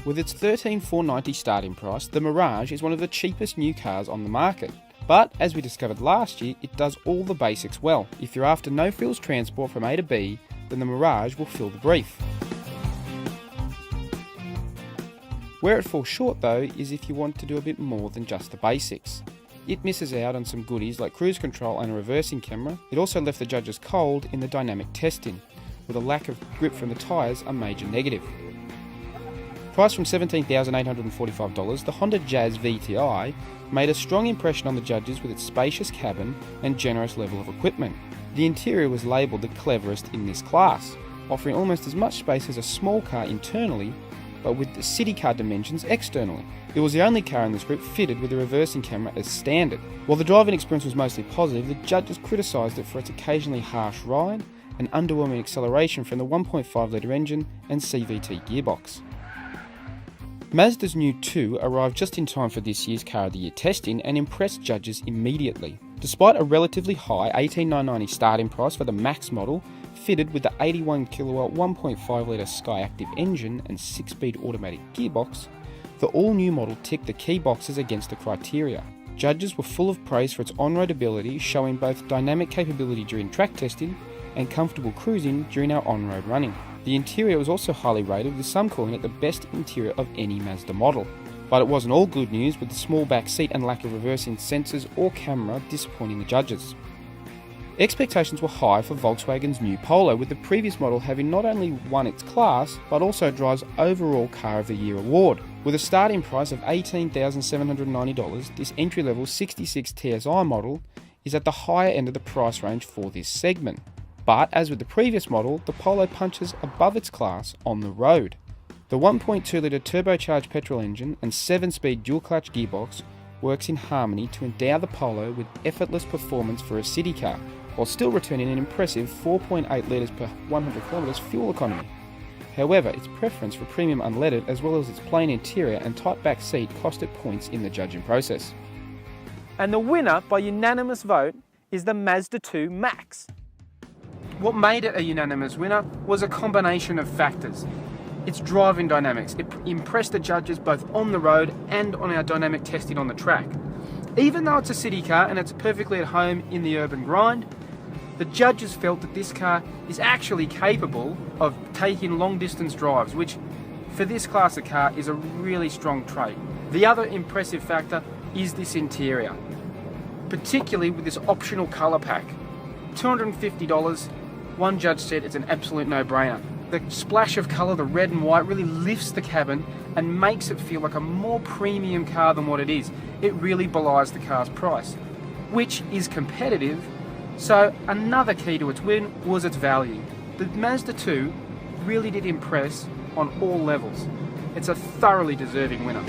With its $13,490 starting price, the Mirage is one of the cheapest new cars on the market. But, as we discovered last year, it does all the basics well. If you're after no-frills transport from A to B, then the Mirage will fill the brief. Where it falls short though is if you want to do a bit more than just the basics. It misses out on some goodies like cruise control and a reversing camera. It also left the judges cold in the dynamic testing, with a lack of grip from the tyres a major negative. Priced from $17,845, the Honda Jazz VTI made a strong impression on the judges with its spacious cabin and generous level of equipment. The interior was labelled the cleverest in this class, offering almost as much space as a small car internally, but with the city car dimensions externally. It was the only car in this group fitted with a reversing camera as standard. While the driving experience was mostly positive, the judges criticised it for its occasionally harsh ride and underwhelming acceleration from the 1.5 litre engine and CVT gearbox. Mazda's new 2 arrived just in time for this year's Car of the Year testing and impressed judges immediately. Despite a relatively high $18,990 starting price for the Max model, fitted with the 81 kilowatt 1.5 litre Skyactiv engine and 6-speed automatic gearbox, the all-new model ticked the key boxes against the criteria. Judges were full of praise for its on-road ability, showing both dynamic capability during track testing and comfortable cruising during our on-road running. The interior was also highly rated, with some calling it the best interior of any Mazda model. But it wasn't all good news, with the small back seat and lack of reversing sensors or camera disappointing the judges. Expectations were high for Volkswagen's new Polo, with the previous model having not only won its class, but also drives overall Car of the Year award. With a starting price of $18,790, this entry-level 66 TSI model is at the higher end of the price range for this segment. But as with the previous model, the Polo punches above its class on the road. The 1.2 litre turbocharged petrol engine and 7-speed dual-clutch gearbox works in harmony to endow the Polo with effortless performance for a city car, while still returning an impressive 4.8 litres per 100 kilometres fuel economy. However, its preference for premium unleaded as well as its plain interior and tight back seat cost it points in the judging process. And the winner by unanimous vote is the Mazda 2 Max. What made it a unanimous winner was a combination of factors. Its driving dynamics. It impressed the judges both on the road and on our dynamic testing on the track. Even though it's a city car and it's perfectly at home in the urban grind, the judges felt that this car is actually capable of taking long distance drives, which for this class of car is a really strong trait. The other impressive factor is this interior, particularly with this optional colour pack. $250, one judge said it's an absolute no-brainer. The splash of colour, the red and white, really lifts the cabin and makes it feel like a more premium car than what it is. It really belies the car's price, which is competitive. So another key to its win was its value. The Mazda 2 really did impress on all levels. It's a thoroughly deserving winner.